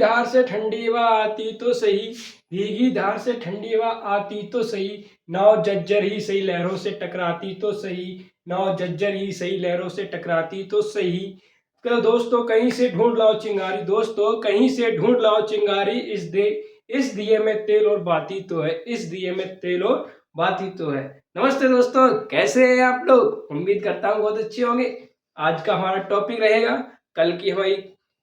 धार से ठंडी हवा आती तो सही, भीगी धार से ठंडी हवा आती तो सही, नाव जज्जर ही सही लहरों से टकराती तो सही, नाव जज्जर ही सही लहरों से टकराती तो सही। तो दोस्तों कहीं से ढूंढ लाओ चिंगारी, दोस्तों कहीं से ढूंढ लाओ चिंगारी, इस दिए में तेल और बाती तो है, इस दिए में तेल और बाती तो है। नमस्ते दोस्तों, कैसे हैं आप लोग? उम्मीद करता हूँ बहुत अच्छे होंगे। आज का हमारा टॉपिक रहेगा, कल की हमारी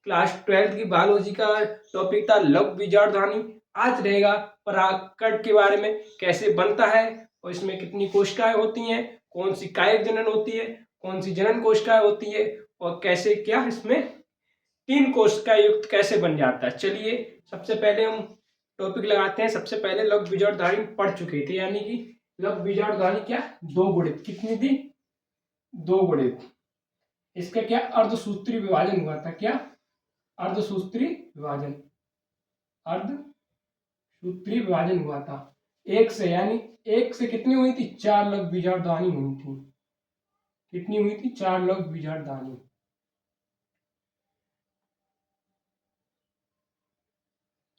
क्लास 12 की बायोलॉजी का टॉपिक था लघु बीजाणुधानी। आज रहेगा परागकण के बारे में, कैसे बनता है और इसमें कितनी कोशिकाएं होती हैं, कौन सी कायक जनन होती है, कौन सी जनन कोशिकाएं होती है, और कैसे क्या इसमें 3 कोशिका युक्त कैसे बन जाता है। चलिए सबसे पहले हम टॉपिक लगाते हैं। सबसे पहले लघु बीजाणुधानी पढ़ चुके थे, यानी कि लघु बीजाणुधानी क्या, 2 गुणित, कितनी थी, 2 गुणित। इसका क्या अर्धसूत्री विभाजन हुआ था, क्या अर्धसूत्री विभाजन, अर्धसूत्री विभाजन हुआ था एक से, यानी एक से कितनी हुई थी, 4 लघु बीजाणुधानी हुई थी। कितनी हुई थी, 4 लघु बीजाणुधानी।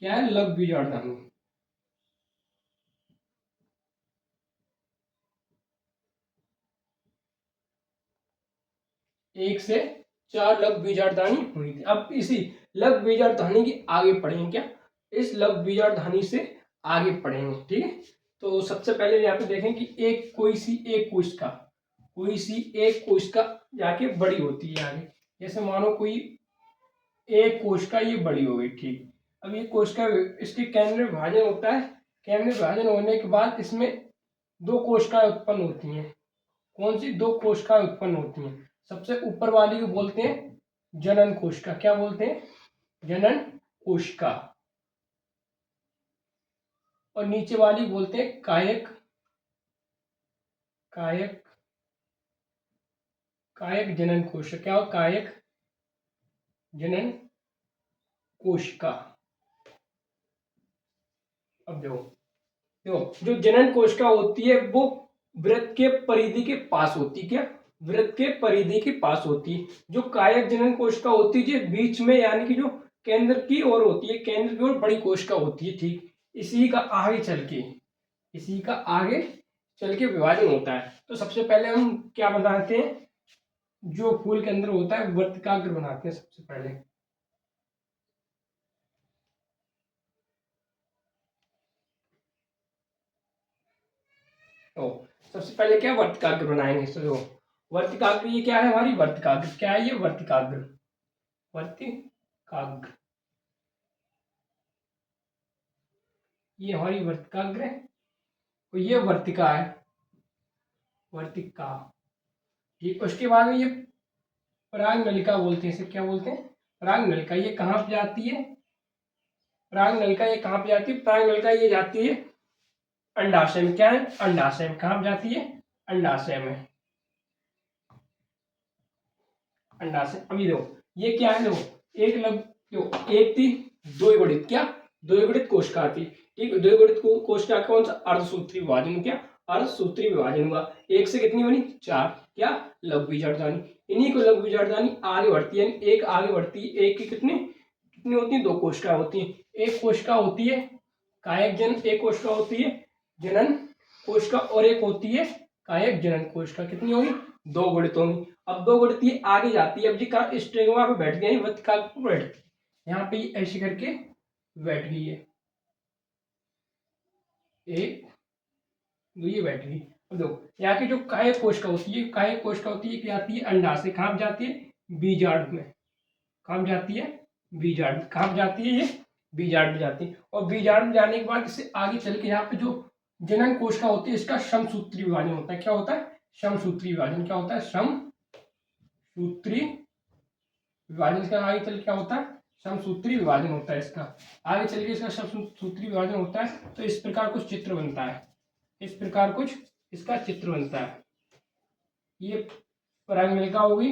क्या है लघु बीजाणुधानी? एक से 4 लघु बीजाणुधानी हुई थी। अब इसी लघु बीजाणुधानी की आगे पढ़ेंगे, क्या इस लघु बीजाणुधानी से आगे पढ़ेंगे, ठीक है। तो सबसे पहले यहाँ पे देखें कि कोई सी एक कोशिका जाके बड़ी होती है आगे। जैसे मानो कोई एक कोशिका ये बड़ी हो गई, ठीक। अब ये कोशिका, इसके केंद्र विभाजन होता है। केंद्र विभाजन होने के बाद इसमें 2 कोशिकाएं उत्पन्न होती हैं। कौन सी 2 कोशिकाएं उत्पन्न होती हैं? सबसे ऊपर वाली को बोलते हैं जनन कोशिका। क्या बोलते हैं? जनन कोशिका। और नीचे वाली बोलते हैं कायक जनन कोशिका। क्या हो? कायक जनन कोशिका। अब देखो जो जनन कोशिका होती है वो वृत्त के परिधि के पास होती है। क्या? वृत्त के परिधि के पास होती है। जो कायक जनन कोशिका होती है बीच में, यानी कि जो केंद्र की ओर होती है, केंद्र की ओर बड़ी कोशिका होती है, ठीक। इसी का आगे चल के विभाजन होता है। तो सबसे पहले हम क्या बनाते हैं, जो फूल के अंदर होता है वर्तिकाग्र बनाते हैं सबसे पहले। तो सबसे पहले क्या वर्तिकाग्र बनाएंगे। तो वर्तिकाग्र ये क्या है, हमारी वर्तिकाग्र क्या है, ये वर्तिकाग्र ये हमारी वर्तिकाग्र है और ये वर्तिका है, वर्तिका, ठीक। उसके बाद में ये पराग नलिका बोलते हैं, इसे क्या बोलते हैं, पराग नलिका। ये कहाँ पे जाती है, पराग नलिका ये कहाँ पे जाती है, पराग नलिका ये जाती है अंडाशय में। क्या है? अंडाशय में। कहाँ पे जाती है? अंडाशय में, अंडाशय। अभी देखो ये क्या है, देखो एक थी 2 गुणित, क्या 2 गुणित कोशिका थी, ठीक। 2 गुणित कोशिका कौन सा, अर्धसूत्री विभाजन। क्या? अर्धसूत्री विभाजन हुआ। एक से कितनी बनी, 4, क्या लघु बीजाणुधानी। इन्हीं को लघु बीजाणुधानी आगे बढ़ती है, यानी एक आगे बढ़ती है। एक की कितनी कितनी होती है, 2 कोशिका होती है। एक कोशिका होती है कायक जनन, एक कोशिका होती है जनन कोशिका, और एक होती है कायक जनन कोशिका। कितनी होगी, 2 गुणित होंगी। अब 2 गुणित ये आगे जाती है। अब जी का स्ट्रेगमा पे बैठ गई, वर्तिकाग्र पे बैठ गई, यहाँ पे ऐसे करके बैठ गई है, एक ये बैठ गई। अब देखो यहाँ की जो कायक कोशिका होती है, कायक कोशिका होती है, जाती है अंडाशय। कहाँ जाती है, बीजाणु में। कहाँ जाती है, बीजाणु। कहाँ जाती है, ये बीजाणु में जाती है। और बीजाणु में जाने के बाद इससे आगे चल के यहाँ पे जो जनन कोशिका होती है, इसका समसूत्री विभाजन होता है। क्या होता है? समसूत्री विभाजन। क्या होता है? समसूत्री विभाजन। इसका आगे चल क्या होता है, समसूत्री विभाजन होता है। इसका आगे चल के इसका समसूत्री विभाजन होता है। तो इस प्रकार कुछ चित्र बनता है, इस प्रकार कुछ इसका चित्र बनता है। ये परागनलिका होगी,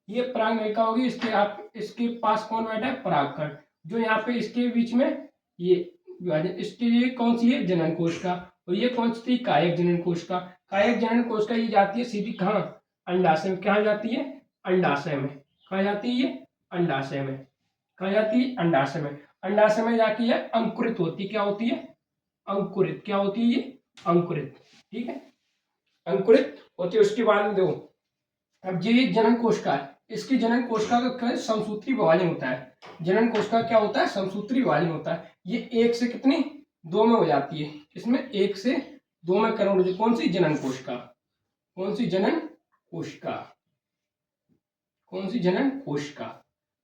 ये परागनलिका होगी। इसके पास कौन बैठा है, परागकण। जो यहाँ पे इसके बीच में ये विभाजन, इसके लिए कौन सी है, जनन कोशिका। और ये कौन सी थी, कायक जनन कोशिका। कायक जनन कोशिका ये जाती है सीधी कहाँ, अंडाशय में। कहाँ जाती है, अंडाशय में। कहाँ जाती है, ये अंडाशय में। कहाँ जाती है? अंडाशय में। अंडाशय में जाके यह अंकुरित होती है। क्या होती है? अंकुरित। क्या होती है ये? अंकुरित। ठीक है, अंकुरित होती है। उसके बाद में देखो, अब ये जनन कोशिका है, इसकी जनन कोशिका का क्या समसूत्री विभाजन होता है। जनन कोशिका क्या होता है? समसूत्री विभाजन होता है। ये एक से कितनी? दो में हो जाती है। इसमें एक से दो में कन्वर्ट। कौन सी? जनन कोशिका। कौन सी? जनन कोशिका। कौन सी? जनन कोशिका।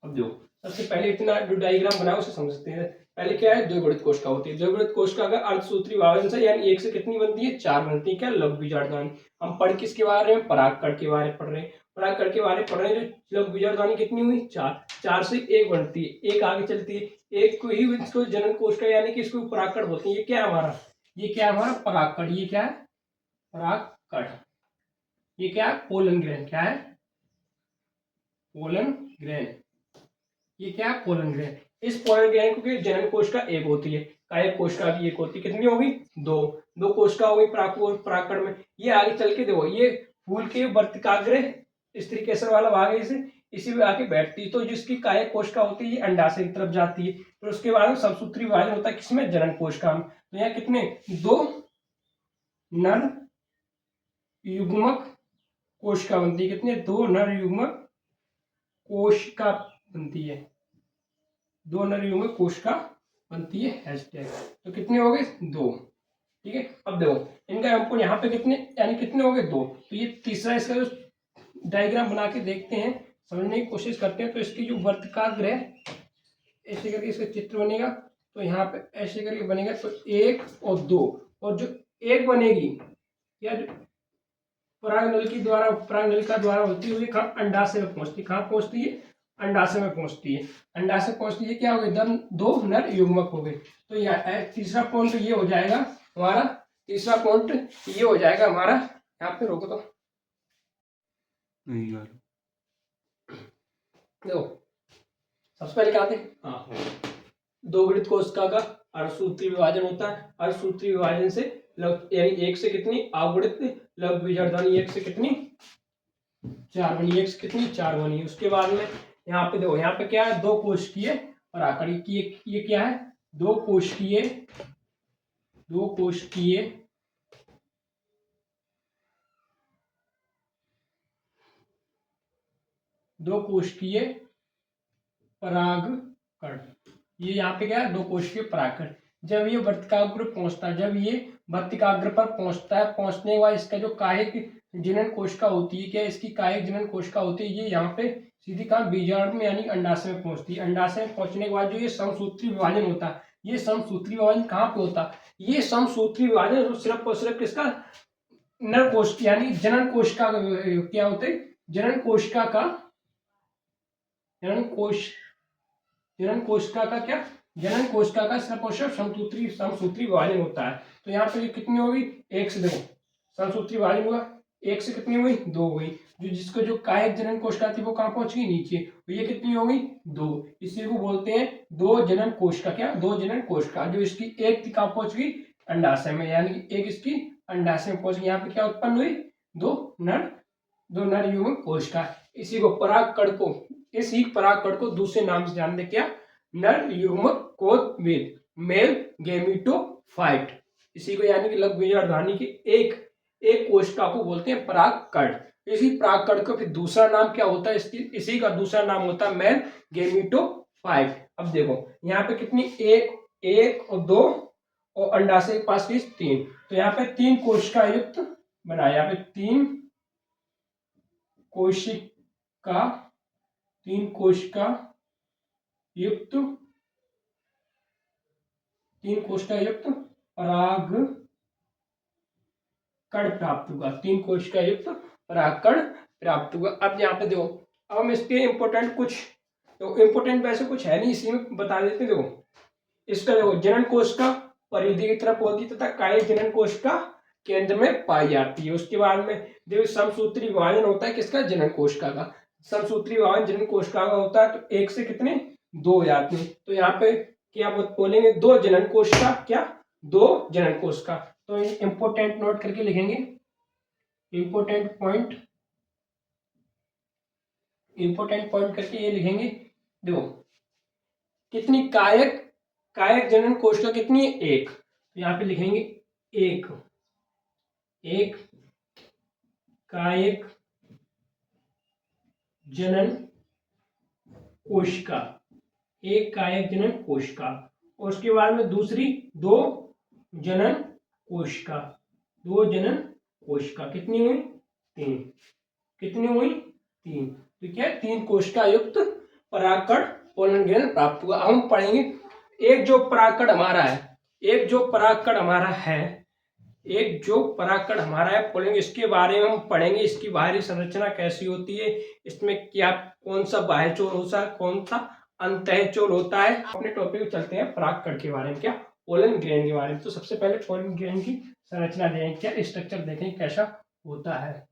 अब देखो, सबसे पहले इतना जो डायग्राम बनाओ उसे समझते हैं। पहले क्या है? द्विगुणित कोशिका होती है। द्विगुणित कोशिका का अर्धसूत्री विभाजन से यानी एक से कितनी बनती है? चार बनती है। क्या? लघु बीजाणुधानी। हम पढ़ किसके बारे में? परागकण के बारे में पढ़ रहे हैं। परागकण के बारे में पढ़ रहे हैं। जो लघु बीजाणुधानी कितनी हुई? चार। चार से एक बनती है, एक आगे चलती है। एक को ही इसको जनन कोशिका यानी कि इसको परागकण बोलते हैं। ये क्या है हमारा? ये क्या है हमारा? परागकण। ये क्या है? परागकण। ये क्या है? पोलन ग्रहण। क्या है? पोलन ग्रहण। ये क्या है? पोलन ग्रहण। इस पोलन ग्रहण की जनन कोशिका एक होती है, कायक कोशिका भी एक होती है। कितनी होगी? दो। दो कोशिका होगी परागकण में। ये आगे चल के देखो, ये फूल के वर्तिकाग्र स्त्रीकेसर वाला भाग है, इसी में आके बैठती है। तो जिसकी कायक कोशिका होती है ये अंडाशय की तरफ जाती है। फिर उसके बाद में समसूत्री विभाजन होता है। किसमें? जनन कोशिका में। तो यहाँ कितने? दो नर युग्मक कोशिका बनती है। कितने? दो नर युग्मक कोशिका बनती है। दो नर युग्मक कोशिका बनती है। हैशटैग। तो कितने हो गए? दो। ठीक है, अब देखो इनका हमको यहाँ पे कितने यानी कितने हो गए? दो। तो ये तीसरा इसका जो डायग्राम बना के देखते हैं, समझने की कोशिश करते हैं। तो इसकी जो वर्तिकाग्र है, ऐसे करके इसका चित्र बनेगा। तो यहाँ पे ऐसे करके बनेगा। तो एक और दो, और जो एक बनेगी या जो परागनलिका द्वारा होती हुई कहाँ? अंडाशय में पहुंचती। कहाँ पहुंचती है? अंडाशय में पहुंचती है। अंडाशय पहुंचती है। क्या हो गए? दो नर युग्मक हो गए। तो तीसरा पॉइंट ये हो जाएगा हमारा। तीसरा पॉइंट ये हो जाएगा हमारा। यहाँ पे रोको तो नहीं यार, देखो सबसे पहले क्या आते हैं? हाँ, दो गणित कोशिका का अर्धसूत्री विभाजन होता है। अर्धसूत्री विभाजन से यानी एक से कितनी? अगुणित लघु बीजाणुधानी एक से कितनी? चार बनी। एक से कितनी? चार बनी। उसके बाद में यहाँ पे देखो, यहाँ पे क्या है? दो कोशिकीय परागकण की। ये क्या है? दो कोशिकीय परागकण। ये यहाँ पे क्या है? दो कोशिकीय परागकण। जब ये वर्तिकाग्र पहुंचता है, जब ये वर्तिकाग्र पर पहुंचता है, पहुंचने के बाद इसका जो कायिक जनन कोशिका होती है, क्या इसकी कायिक जनन कोशिका होती है, ये यहाँ पे सीधी कहाँ? बीजाणु में यानी अंडाशय में पहुंचती है। अंडाशय में पहुंचने के बाद जो ये समसूत्री विभाजन होता है, ये समसूत्री विभाजन कहाँ पे होता है? ये समसूत्री विभाजन सिर्फ और सिर्फ किसका? नर कोश यानी जनन कोशिका का क्या होते हैं? जनन कोशिका का जनन कोशिका का क्या? जनन कोशिका का सिर्फ और सिर्फ समसूत्री विभाजन होता है। तो यहाँ पे कितनी होगी? एक से देखो समसूत्री विभाजन हुआ, एक से कितनी हुई? दो हुई। जो जिसको जो कायिक जनन कोशिका थी वो कहाँ पहुंच गई? नीचे। तो ये कितनी होगी? दो। इसी को बोलते हैं दो जनन कोशिका। क्या? दो जनन कोशिका। जो इसकी एक थी कहाँ पहुंच गई? अंडाशय में, यानी एक इसकी अंडाशय में पहुंच गई। यहाँ पे क्या उत्पन्न हुई? दो नर युग्मक कोशिका। इसी को परागकण को इसी परागकण को दूसरे नाम से जानते क्या? नर युग्मक कोषवेद, मेल गैमेटोफाइट। इसी को यानी कि लघु बीजाणुधानी की एक कोशिका को बोलते हैं परागकण। इसी परागकण का फिर दूसरा नाम क्या होता है? इसी का दूसरा नाम होता है मेल गैमेटोफाइट। अब देखो यहाँ पे कितनी? एक और दो, और अंडाशय के पास की तीन। तो यहाँ पे तीन कोशिका युक्त बना। यहाँ पे तीन कोशिका युक्त परागकण प्राप्त हुआ। तीन कोशिका युक्त परागकण प्राप्त हुआ। अब यहाँ पे देखो, अब हम इसके इम्पोर्टेंट वैसे कुछ है नहीं, इसी में बता देते हैं। देखो इसका देखो, जनन कोशिका परिधि की तरफ होती है तथा कायिक जनन कोशिका केंद्र में पाई जाती है। उसके बाद में देखो समसूत्री विभाजन होता है किसका? जनन कोशिका का। समसूत्री विभाजन जनन कोशिका का होता है। तो एक से कितने? दो हो जाते हैं। तो यहाँ पे क्या बोलेंगे? दो जनन कोशिका। क्या? दो जनन कोशिका। तो इंपोर्टेंट नोट करके लिखेंगे। इंपोर्टेंट पॉइंट करके ये लिखेंगे। देखो कितनी कायक, कायक जनन कोशिका कितनी है? एक। तो यहाँ पे लिखेंगे एक, एक कायक जनन कोशिका, एक कायक जनन कोशिका। और उसके बाद में दूसरी दो जनन कोशिका, दो जनन कोशिका कितनी हुई? तीन। कितनी हुई? तीन। तो क्या है? तीन कोशिका युक्त परागकण पोलन ग्रहण प्राप्त हुआ। हम पढ़ेंगे एक जो परागकण हमारा है, एक जो परागकण हमारा है, एक जो परागकण हमारा है पोलन, इसके बारे में हम पढ़ेंगे। इसकी बाहरी संरचना कैसी होती है, इसमें क्या कौन सा बाह्यचोल होता है, कौन सा अंतःचोल होता है। अपने टॉपिक में चलते हैं परागकण के बारे में, क्या पोलन ग्रहण के बारे में। तो सबसे पहले पोलन ग्रहण की संरचना देखें, क्या स्ट्रक्चर देखें कैसा होता है।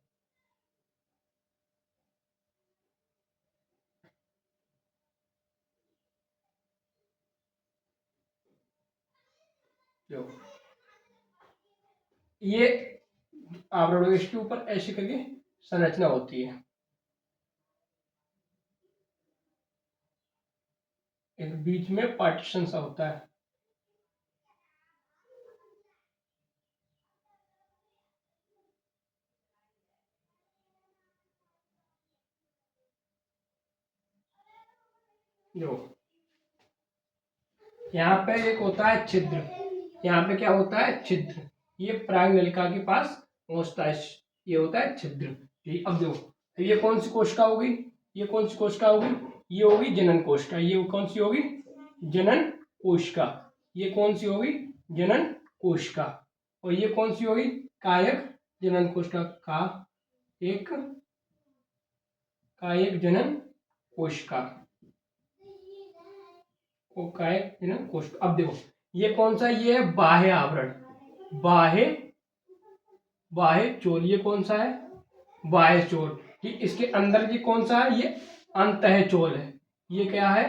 ये आवरण, इसके ऊपर ऐसे करके संरचना होती है। एक बीच में पार्टीशन सा होता है। जो यहाँ पे एक होता है छिद्र, यहाँ पे क्या होता है? छिद्र। ये परागनलिका के पास पहुंचता है, ये होता है छिद्र। ठीक, अब देखो ये कौन सी कोशिका होगी? ये कौन सी कोशिका होगी? ये होगी जनन कोशिका। ये कौन सी होगी? जनन कोशिका। ये कौन सी होगी? जनन कोशिका। और ये कौन सी होगी? कायक जनन कोशिका। का एक कायक जनन कोशिका, को कायक जनन कोशिका। अब देखो ये कौन सा? ये है बाह्य आवरण, बाह्य बाह्य चोल। ये कौन सा है? बाह्य चोल। ठीक, इसके अंदर ये कौन सा है? ये अंतः चोल है। ये क्या है?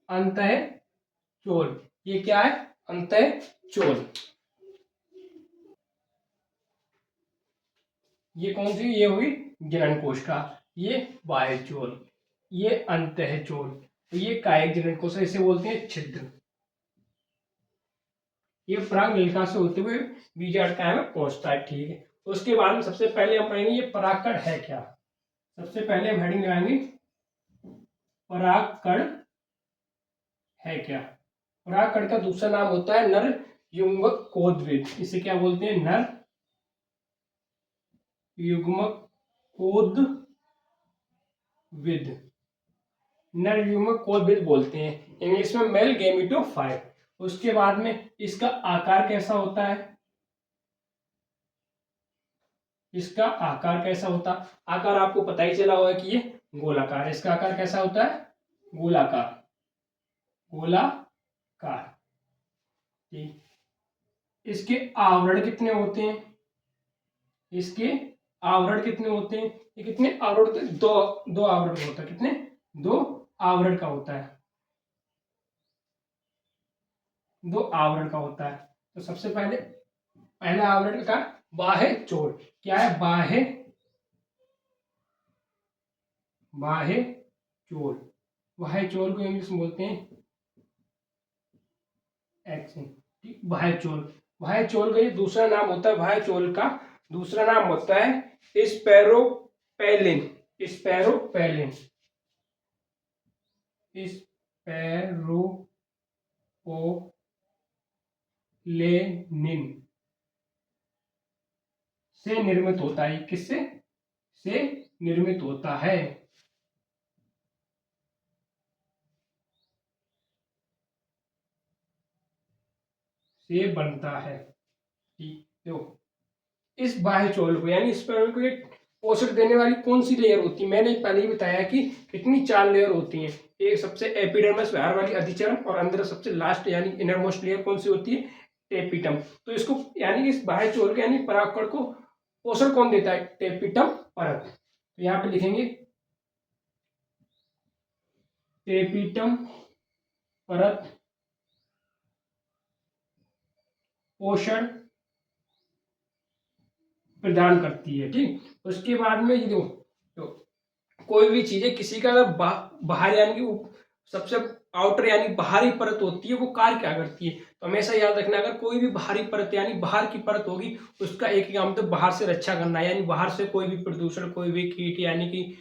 अंतः चोल। ये क्या है? अंतः चोल। ये कौन सी? ये हुई जनन कोशिका। ये बाह्य चोल, ये अंतः चोल, ये कायिक जनन कोशिका, इसे बोलते हैं छिद्र। ये परागनलिका से होते हुए बीजांड में पहुंचता है। ठीक है, उसके बाद में सबसे पहले हम पढ़ेंगे ये परागकण है क्या। सबसे पहले हम हेडिंग लगाएंगे परागकण है क्या। परागकण का दूसरा नाम होता है नर युग्मक कोदविद। इसे क्या बोलते हैं? नर युग्मक कोदविद, नर युग्मक कोदविद बोलते हैं इंग्लिश में मेल गैमेटोफाइट। उसके बाद में इसका आकार कैसा होता है? इसका आकार कैसा होता? आकार आपको पता ही चला होगा कि ये गोलाकार। इसका आकार कैसा होता है? गोलाकार, गोलाकार। ठीक, इसके आवरण कितने होते हैं? इसके आवरण कितने होते हैं? ये कितने आवरण होते हैं? दो आवरण का होता है। कितने? दो आवरण का होता है, दो आवरण का होता है। तो सबसे पहले पहला आवरण का बाह्य चोल। क्या है? बाह्य, बाह्य चोल। बाह्य चोल को इंग्लिश में बोलते हैं एक्सिन। ठीक, बाह्य चोल। बाह्य चोल का ये दूसरा नाम होता है, बाह्य चोल का दूसरा नाम होता है स्पैरोपैलिन। स्पैरोपैलिन, स्पैरोपोलेनिन से निर्मित होता है। किससे? से निर्मित होता है। से बनता है। ठीक, तो इस बाह्य चोल को यानी स्पर्म को एक पोषक देने वाली कौन सी लेयर होती है? मैंने पहले ही बताया कि कितनी 4 लेयर होती हैं। एक सबसे एपिडर्मिस बाहर वाली अधिचर्म, और अंदर सबसे लास्ट यानी इनरमोस्ट लेयर कौन सी होती है? टेपिटम। तो इसको यानी इस बाह्य चोल के यानी परागकण को पोषण कौन देता है? टेपिटम परत। तो यहाँ पे लिखेंगे टेपिटम परत पोषण प्रदान करती है। ठीक, उसके बाद में ये तो कोई भी चीजें किसी का अगर बाहर यानी कि सबसे आउटर यानी बाहरी परत होती है वो कार्य क्या करती है। तो हमेशा याद रखना, अगर कोई भी बाहरी परत यानी बाहर की परत होगी, उसका एक ही काम तो बाहर से रक्षा करना है, यानी बाहर से कोई भी प्रदूषण, कोई भी कीट यानी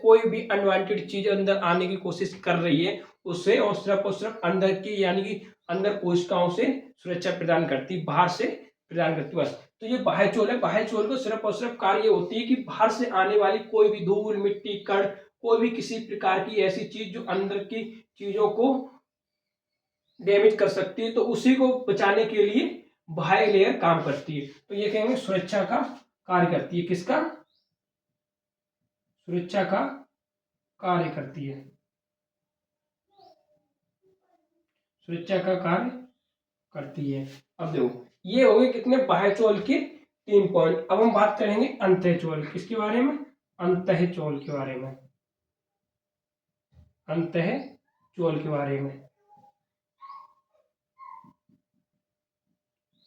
कोई भी अनवांटेड चीज अंदर आने की कोशिश कर रही है, उससे और सिर्फ अंदर की यानी कि अंदर कोशिकाओं से सुरक्षा प्रदान करती, बाहर से प्रदान करती बस। तो ये बाह्य चोल है। बाह्य चोल को सिर्फ और सिर्फ कार्य होती है कि बाहर से आने वाली कोई भी धूल, मिट्टी, कण, कोई भी किसी प्रकार की ऐसी चीज जो अंदर की चीजों को डैमेज कर सकती है, तो उसी को बचाने के लिए बाह्य लेयर काम करती है। तो ये कहेंगे सुरक्षा का कार्य करती है। किसका? सुरक्षा का कार्य करती है। सुरक्षा का कार्य करती है। अब देखो, ये हो गए कितने बाह्य चोल के 3 पॉइंट। अब हम बात करेंगे अंतः चोल। किसके बारे में? अंतः चोल के बारे में। अंतः चोल के बारे में।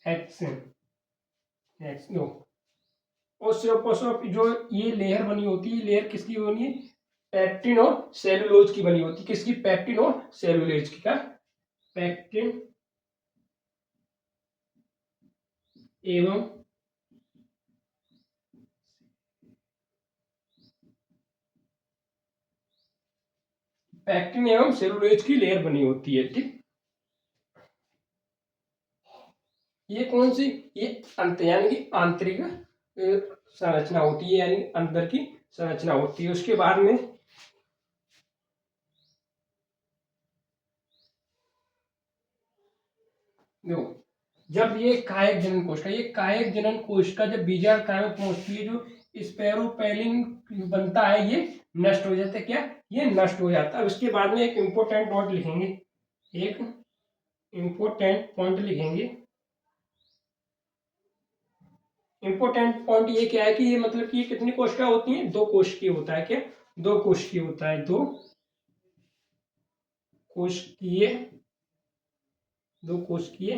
Action no. और सिर्फ जो ये लेयर बनी होती है, लेयर किसकी बनी है? पैक्टिन और सेलुलोज की बनी होती है। किसकी? पैक्टिन और सेलुलोज की। क्या? पैक्टिन एवं सेलुलोज की लेयर बनी होती है। ठीक, ये कौन सी? ये अंत यानी कि आंतरिक संरचना होती है, यानी अंदर की संरचना होती है। उसके बाद में देखो, जब ये कायक जनन कोशिका, ये कायक जनन कोशिका जब बीजांड में पहुंचती है, जो स्पेरोपेलिन बनता है, ये नष्ट हो जाता है। क्या? ये नष्ट हो जाता है। उसके बाद में एक इंपॉर्टेंट नोट लिखेंगे, एक इंपॉर्टेंट पॉइंट लिखेंगे। इंपॉर्टेंट पॉइंट ये क्या है कि ये मतलब कि ये कितनी कोशिका होती है? 2 कोशिकीय होता है। क्या? 2 कोशिकीय होता है। 2 कोशिकीय, 2 कोशिकीय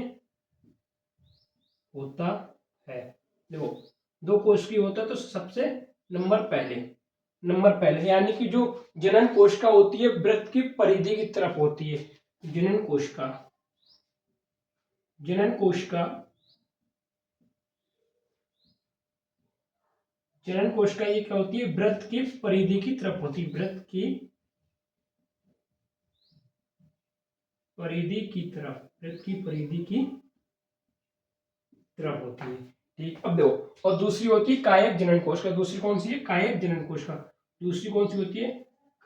होता है। देखो, 2 कोशिकीय होता है, तो सबसे नंबर पहले यानी कि जो जनन कोशिका होती है वृत्त की परिधि की तरफ होती है। जनन कोशिका, जनन कोशिका, जनन कोशिका ये क्या होती है? वृत्त की परिधि की तरफ होती है। वृत्त की परिधि की तरफ, वृत्त की परिधि की तरफ होती है। ठीक, अब देखो, और दूसरी होती है कायक जनन कोशिका। दूसरी कौन सी है? कायक जनन कोशिका। दूसरी कौन सी होती है?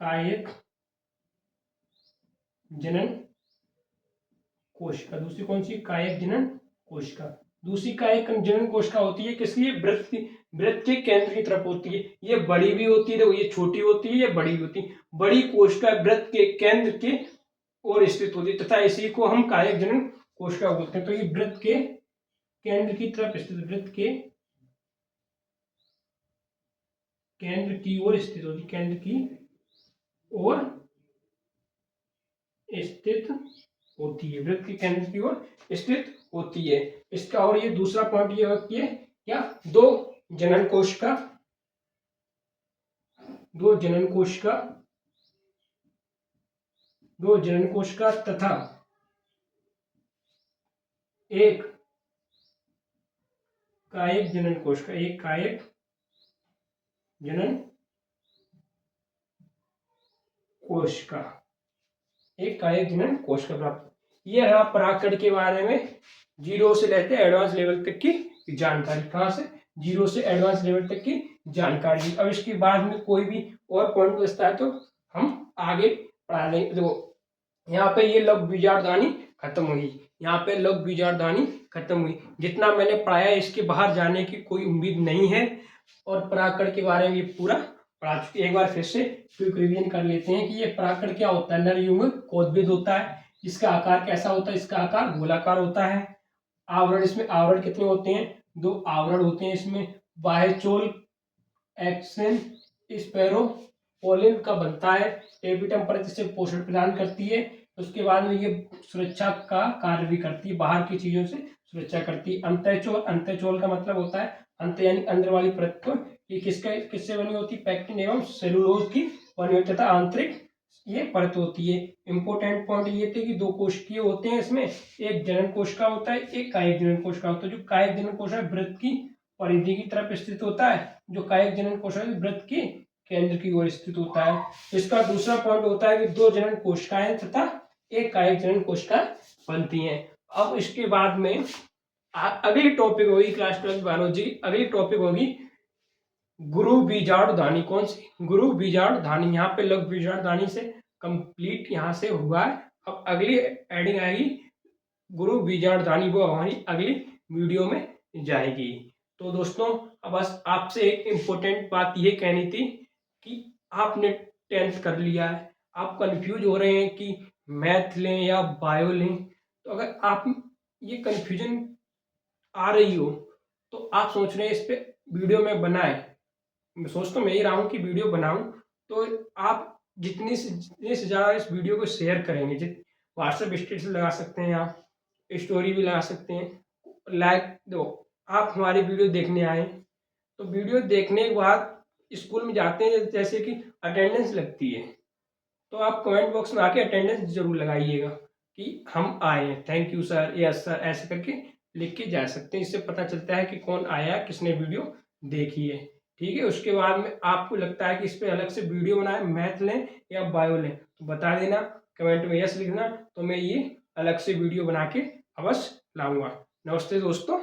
कायक जनन कोशिका। दूसरी कौन सी? कायक जनन कोशिका। दूसरी कायक जनन कोशिका होती है किसकी? वृत्त के केंद्र की तरफ होती है। ये बड़ी भी होती है, देखो ये छोटी होती है, ये बड़ी भी होती है। बड़ी कोशिका वृत्त के केंद्र के ओर स्थित होती है, तथा इसी को हम कायक जनन कोशिका बोलते हैं। तो ये वृत्त के केंद्र की तरफ स्थित, वृत्त के केंद्र की ओर स्थित होती, केंद्र की ओर स्थित होती है। वृत्त के केंद्र की ओर स्थित होती है। इसका और ये दूसरा पॉइंट ये होती है क्या? 2 जनन कोशिका, 2 जनन कोशिका, 2 जनन कोशिका तथा एक कायक जनन कोशिका, एक कायक जनन कोशिका, एक कायक जनन कोशिका प्राप्त। ये रहा परागकण के बारे में 0 से लेकर एडवांस लेवल तक की जानकारी। कहां से? 0 से एडवांस लेवल तक की जानकारी। अब इसके बाद में कोई भी और पॉइंट बचता है तो हम आगे पढ़ा लेंगे। देखो, यहाँ पे ये लघु बीजांडधानी खत्म हुई, यहाँ पे लघु बीजांडधानी खत्म हुई। जितना मैंने पढ़ाया इसके बाहर जाने की कोई उम्मीद नहीं है। और परागकण के बारे में ये पूरा पढ़ा चुके। एक बार फिर से क्विक रिवीजन कर लेते हैं कि ये परागकण क्या होता है? नर युग्मक कोषविद होता है। इसका आकार कैसा होता है? इसका आकार गोलाकार होता है। आवरण, इसमें आवरण कितने होते हैं? 2 आवरण होते हैं इसमें। बाह्य चोल एक्सन स्पेरो पोलिन का बनता है। एपिडर्म परत इसे पोषण प्रदान करती है। उसके बाद में ये सुरक्षा का कार्य भी करती है, बाहर की चीजों से सुरक्षा करती है। अंतःचोल, अंतःचोल का मतलब होता है अंत यानी अंदर वाली परत को। ये किससे बनी होती है? पैक्टिन एवं सेलुलोज की बनी होती है। तथा आंतरिक ये परत होती है। इंपॉर्टेंट पॉइंट ये थे कि दो कोशिकीय होते हैं इसमें, एक जनन कोशिका होता है, एक कायिक जनन कोशिका होता है। जो कायिक जनन कोशिका वृत्त की परिधि की तरफ स्थित होता है, जो कायिक जनन कोशिका वृत्त की केंद्र की ओर स्थित होता है। इसका दूसरा पॉइंट होता है कि दो जनन कोशिकाएं तथा एक कायिक जनन कोशिका बनती हैं। अब इसके बाद में अगली टॉपिक होगी क्लास 12 बायोलॉजी, अगली टॉपिक होगी गुरु बीजाणुधानी। कौन सी? गुरु बीजाणुधानी। यहाँ पे लघु बीजाणुधानी से कंप्लीट यहाँ से हुआ है। अब अगली एडिंग आएगी गुरु बीजाणुधानी, वो हमारी अगली वीडियो में जाएगी। तो दोस्तों अब बस आपसे एक इम्पोर्टेंट बात ये कहनी थी कि आपने 10th कर लिया है, आप कंफ्यूज हो रहे हैं कि मैथ लें या बायो लें। तो अगर आप ये कंफ्यूजन आ रही हो तो आप सोच रहे हैं इस पे वीडियो में बनाए, मैं सोच तो मैं ही रहा हूँ कि वीडियो बनाऊं, तो आप जितने से ज़्यादा इस वीडियो को शेयर करेंगे, जित व्हाट्सएप स्टेटस लगा सकते हैं, आप स्टोरी भी लगा सकते हैं, लाइक दो। आप हमारी वीडियो देखने आए तो वीडियो देखने के बाद स्कूल में जाते हैं जैसे कि अटेंडेंस लगती है, तो आप कमेंट बॉक्स में आके अटेंडेंस जरूर लगाइएगा कि हम आए हैं, thank you sir, yes sir, ऐसे करके लिख के जा सकते हैं। इससे पता चलता है कि कौन आया, किसने वीडियो देखी है। ठीक है, उसके बाद में आपको लगता है कि इस पर अलग से वीडियो बनाए, मैथ लें या बायो लें, तो बता देना, कमेंट में यस लिखना, तो मैं ये अलग से वीडियो बना के अवश्य लाऊंगा। नमस्ते दोस्तों।